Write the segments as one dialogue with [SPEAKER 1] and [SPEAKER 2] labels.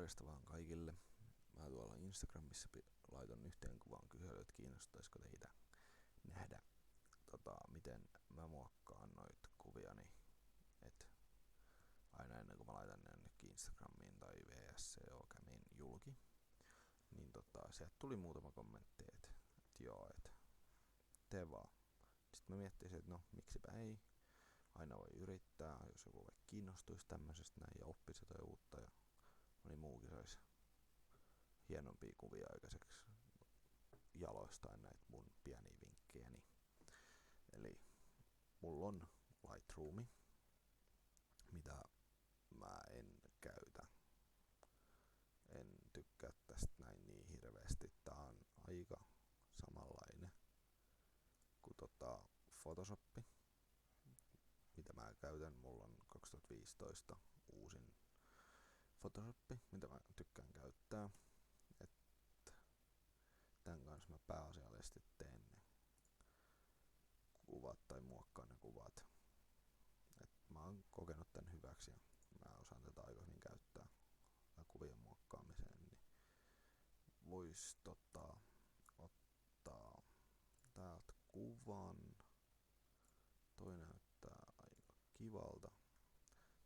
[SPEAKER 1] Morjesta vaan kaikille. Mä tuolla Instagramissa laitan yhteen kuvaan kysely, että kiinnostaisiko teitä nähdä, miten mä muokkaan noit kuviani. Et aina ennen kuin mä laitan ne jonnekin Instagramiin tai VSCO-kämiin julki, niin sieltä tuli muutama kommentti, että joo, että tee vaan. Sitten mä miettisin, että no miksipä ei. Aina voi yrittää, jos joku vaikka kiinnostuisi tämmöisestä näin ja oppisi jotain uutta ja moni muukin saisi hienompia kuvia aikaiseksi jaloistain näitä mun pieniä vinkkejäni. Eli mulla on Lightroomi, mitä mä en käytä. En tykkää tästä näin niin hirveästi. Tää on aika samanlainen kuin Photoshop, mitä mä käytän. Mulla on 2015 uusin Photoshop, mitä mä tykkään käyttää. Tän kanssa mä pääasiallisesti teen ne kuvat tai muokkaan ne kuvat. Mä oon kokenut tän hyväksi ja mä osaan tätä aika hyvin käyttää kuvien muokkaamiseen. Niin vois ottaa täältä kuvan. Toi näyttää aika kivalta.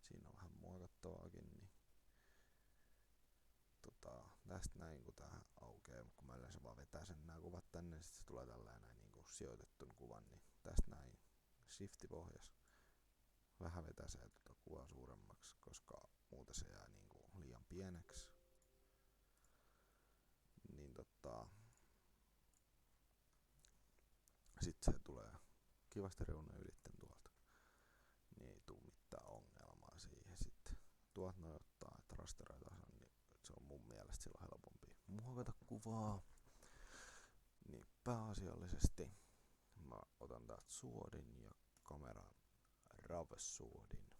[SPEAKER 1] Siinä on vähän muokattavaakin, niin tästä näin kun tää aukeaa, kun mä yleensä vaan vetää sen nää kuvat tänne, niin sit se tulee tällainen näin niinku sijoitettun kuvan, niin tästä näin shiftipohjas vähän vetäsee kuvaa suuremmaksi, koska muuten se jää niinku liian pieneksi. Niin sit se tulee kivasti reunojen ylitten tuolta. Niin ei tuu mitään ongelmaa siihen sitten. Tuolta noin ottaa, että rasteroi tasan, niin se on mun mielestä silloin helpompi muokata kuvaa. Niin pääasiallisesti mä otan täältä suodin ja kameran RAW-suodin.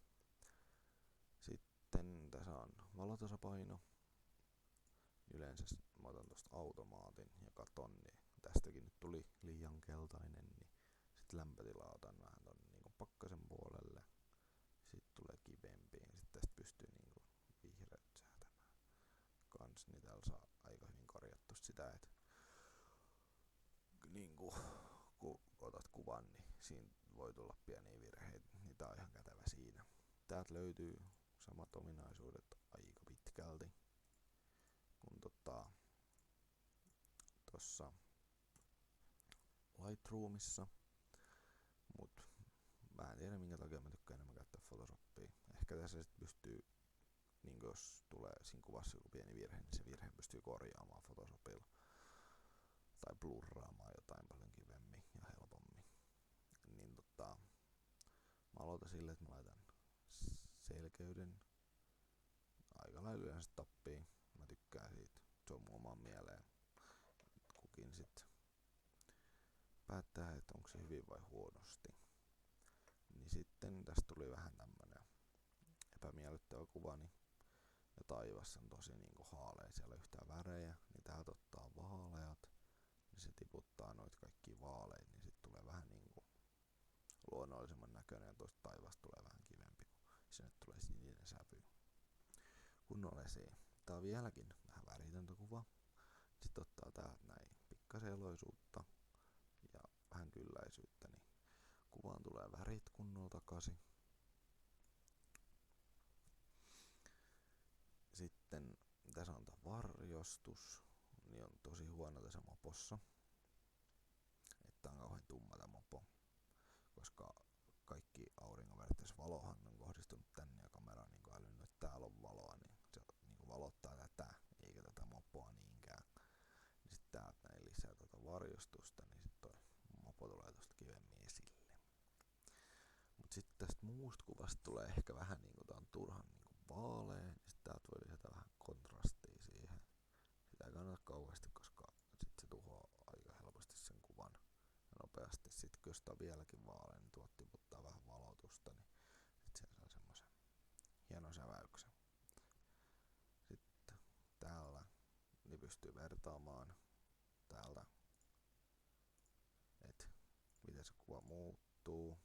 [SPEAKER 1] Sitten tässä on valotasapaino. Yleensä mä otan tosta automaatin ja katon, niin tästäkin nyt tuli liian keltainen, niin sit lämpötilaa otan vähän ton niinku pakkasen puolelle. Sitten tulee kivempi ja sit tästä pystyy niinku vihreät säätämään kans, niin täällä saa aika hyvin korjattu sitä, että niinku kun otat kuvan, niin siinä voi tulla pieniä virheitä, niin tää on ihan kätevä siinä. Täältä löytyy samat ominaisuudet aika pitkälti kun tossa Lightroomissa, mut mä en tiedä minkä takia mä tykkään enemmän käyttää Photoshopia. Ehkä tässä sit pystyy, niin jos tulee siinä kuvassa joku pieni virhe, niin se virhe pystyy korjaamaan Photoshopilla. Tai blurraamaan jotain paljon kivemmin ja helpommin. Niin mä aloitan silleen, että mä laitan selkeyden aika lailla yleensä tappiin. Mä tykkään siitä, se on mun omaan mieleen. Kukin sit päättää, että onko se hyvin vai huonosti. Niin sitten tästä tuli vähän tämmönen epämiellyttävä kuva, niin ja taivas on tosi niinku haalea, siellä ei yhtään värejä, niin täältä ottaa vaaleat, niin se tiputtaa noita kaikki vaaleita, niin sit tulee vähän niinku luonnollisemman näköinen ja toista taivasta tulee vähän kivempi, kun sinne tulee sininen sävy. Kunnolla esiin. Tää on vieläkin vähän väritöntä kuva. Sitten ottaa täältä näin pikkasen eloisuutta ja vähän kylläisyyttä, niin kuvaan tulee värit kunnolla takaisin. Sitten tässä on tää varjostus, niin on tosi huono tässä mopossa. Että on kauhean tumma tää mopo, koska kaikki auringonvärittäis valohan on kohdistunut tänne ja kamera on niinku älynyt, että täällä on valoa, niin se niinku valottaa tätä eikä tätä mopoa niinkään. Niin sit täältä näin lisää tätä varjostusta, niin sit toi mopo tulee tosta kivemmin esille. Mut sit tästä muusta kuvasta tulee ehkä vähän niinku tää on turhan niinku vaalea, niin sit täältä voi lisätä vähän kontrastia siihen. Sitä ei kannata kauheasti, koska sit se tuhoaa aika helposti sen kuvan nopeasti. Sit jos tää on vieläkin vaalea, niin tuot tiputtaa vähän valotusta, niin sit se saa semmosen hienon säväyksen. Sitten täällä niin pystyy vertaamaan täältä, että miten se kuva muuttuu.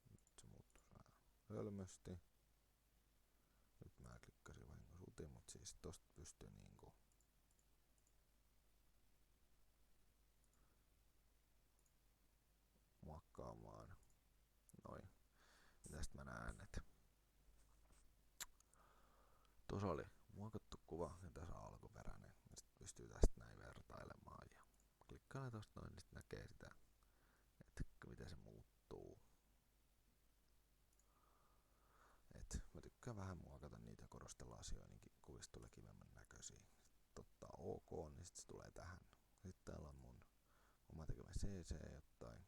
[SPEAKER 1] Nyt se muuttuu vähän hölmösti. Nyt mä klikkasin vahinko sutiin, mutta siis tosta pystyy tuossa oli muokattu kuva ja tässä on alkuperäinen. Ja sit pystyy tästä näin vertailemaan ja klikkaa tosta noin, niin sit näkee sitä, että miten se muuttuu. Et mä tykkään vähän muokata niitä ja korostella asioita, niin kuvista tulee kivemmän näköisiä. Sitten ottaa OK, niin sit se tulee tähän. Sitten täällä on mun oma tekemä CC jotain.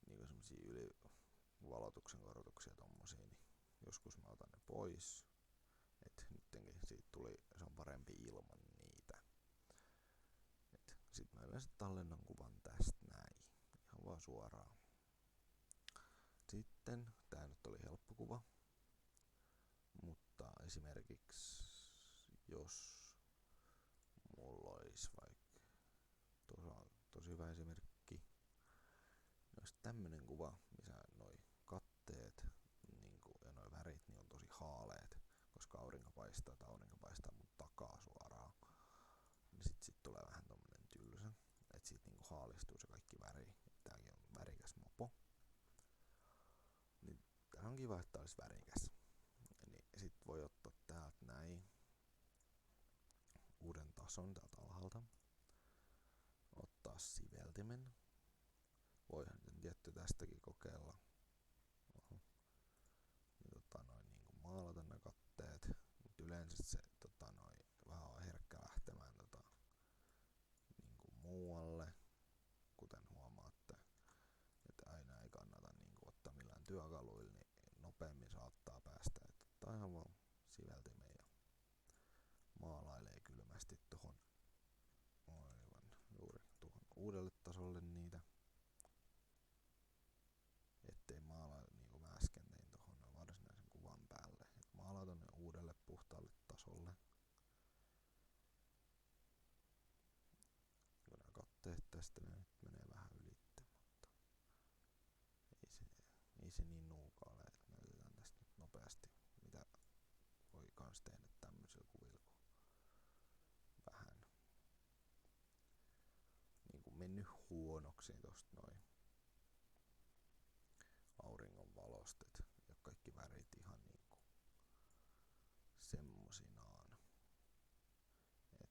[SPEAKER 1] Niinku semmosia yli-valotuksen korotuksia tommosia, niin joskus mä otan ne pois. Et nyttenkin siitä tuli, se on parempi ilman niitä. Et sit mä yleensä tallennan kuvan tästä näin. Ihan vaan suoraan. Sitten, tää nyt oli helppo kuva. Mutta esimerkiksi jos mulla olisi vaikka, tuossa on tosi hyvä esimerkki, olisi tämmönen kuva, missä noi katteet niinku, ja noi värit niin on tosi haaleet, koska aurinko paistaa mun takaa suoraan. Niin sit tulee vähän tommonen tylsä, et siitä niinku haalistuu se kaikki väri. Tääkin on värikäs mopo. Niin tää on kiva, että olisi värikäs. Niin sit voi ottaa täältä näin uuden tason täältä alhaalta. Ottaa siveltimen. Voihan tietty tästäkin kokeilla. Oho. Niin, niin maalata ne katteet. Mut yleensä se vähän on herkkä lähtemään niin muualle. Kuten huomaatte. Että aina ei kannata niin ottaa millään työkaluilla, niin nopeammin saattaa päästä. Että ottaa ihan vaan siveltimen ja maalailee kylmästi tuohon juuri tuohon uudelle tasolle niitä. Ettei maalaa niinku mä äsken tein tuohon varsinaisen kuvan päälle. Et maalaa tonne uudelle puhtaalle tasolle. Nämä katteet tästä nyt menee vähän ylitte, mutta ei se niin nuuka ole. Et näytetään tästä nyt nopeasti, mitä voi kans tehdä tämmöisellä kuvilla, kun vähän niinku mennyt huonoksi tosta noin auringon valostet ja kaikki värit ihan niinku semmosinaan. Et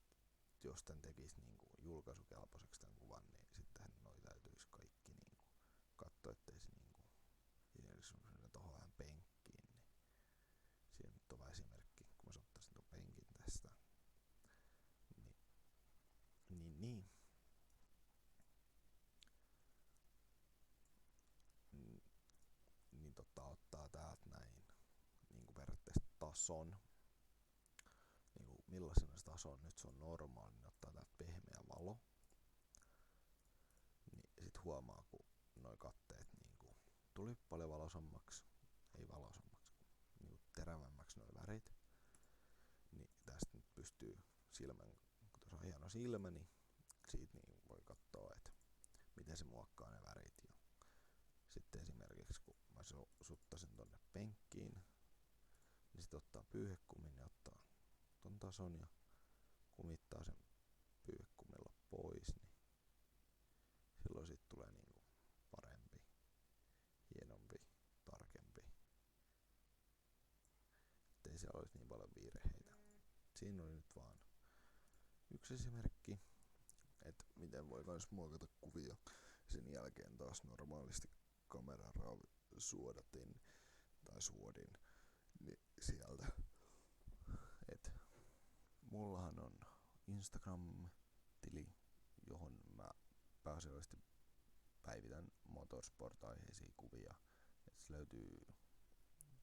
[SPEAKER 1] jos tän tekis niinku julkaisukelpoiseksi tän kuvan, niin sittenhän noi täytyis kaikki niinku katsoa, ettei se niinku esimerkiksi tohon vähän penkkiin, niin siinä nyt on vaan esimerkki, kun mä ottaisin ton penkin tästä. Niin. Niin ottaa täältä näin niinku periaatteessa tason. Niinku millaisena se taso on, nyt se on normaali, niin ottaa täältä pehmeä valo. Niin sit huomaa, kun noi katteet niinku tuli paljon valosammaksi, ei valosammaksi, niinku terävämmäksi noi värit. Niin tästä nyt pystyy silmän, kun tuossa on hieno silmä, niin siitä niin voi katsoa, että miten se muokkaa ne värit. Ja sitten esimerkiksi kun mä suttasin tonne penkkiin, niin sit ottaa pyyhekumin ja ottaa ton tason ja kumittaa sen pyyhekumilla pois, niin silloin sit tulee niinku parempi, hienompi, tarkempi. Ettei siellä olisi niin paljon virheitä. Siinä oli nyt vaan yksi esimerkki, että miten voi kans muokata kuvia. Sen jälkeen taas normaalisti kameran suodatin tai suodin niin sieltä. Et mullahan on Instagram-tili, johon mä pääasiallisesti päivitän motorsport-aiheisia kuvia. Et se löytyy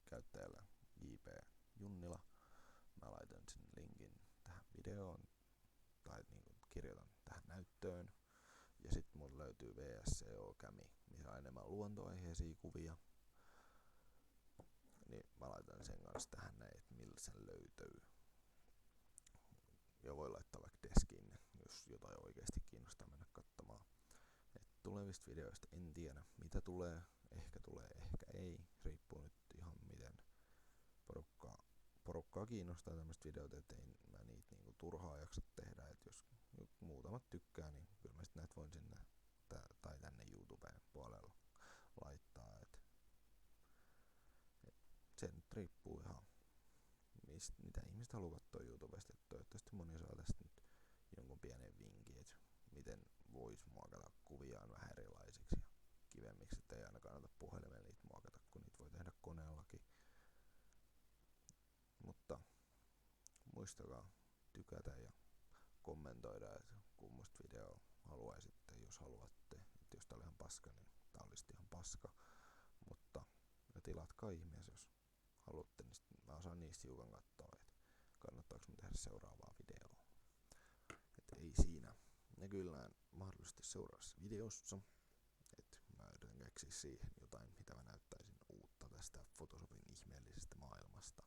[SPEAKER 1] käyttäjällä JP Junnila. Mä laitan sen linkin tähän videoon tai niin kirjoitan tähän näyttöön. Ja sit mun löytyy VSCO-kämi, missä on enemmän luontoaiheisia kuvia. Niin mä laitan sen kanssa tähän näin, että millä sen löytyy. Ja voi laittaa vaikka deskiin, jos jotain oikeesti kiinnostaa mennä katsomaan. Et tulevista videoista en tiedä mitä tulee, ehkä ei. Riippuu nyt ihan miten porukkaa kiinnostaa tämmöistä videota, et ei mä niitä niinku turhaa jaksa tehdä. Et jos muutamat tykkää, niin kyllä mä sit näitä voin sinne tai tänne YouTubeen puolella laittaa. Et se nyt riippuu ihan mitä ihmiset haluaa katsoa YouTubesta. Et toivottavasti moni saa tästä nyt jonkun pienen vinkin, että miten vois muokata kuviaan vähän erilaisiksi ja kivemmiksi, että ei aina kannata puhelimella niitä muokata, kun niitä voi tehdä koneellakin. Mutta muistakaa tykätä ja kommentoida, että kummoista videoa haluaisitte, jos haluatte. Et jos tää oli ihan paska, niin tää olisi ihan paska. Mutta ja tilatkaa ihmeessä, jos haluatte, niin mä osaan niistä hiukan katsoa, että kannattaako mun tehdä seuraavaa videoa. Et ei siinä. Näkyllään mahdollisesti seuraavassa videossa. Et mä yritän keksiä siihen jotain, mitä mä näyttäisin uutta tästä Photoshopin ihmeellisestä maailmasta.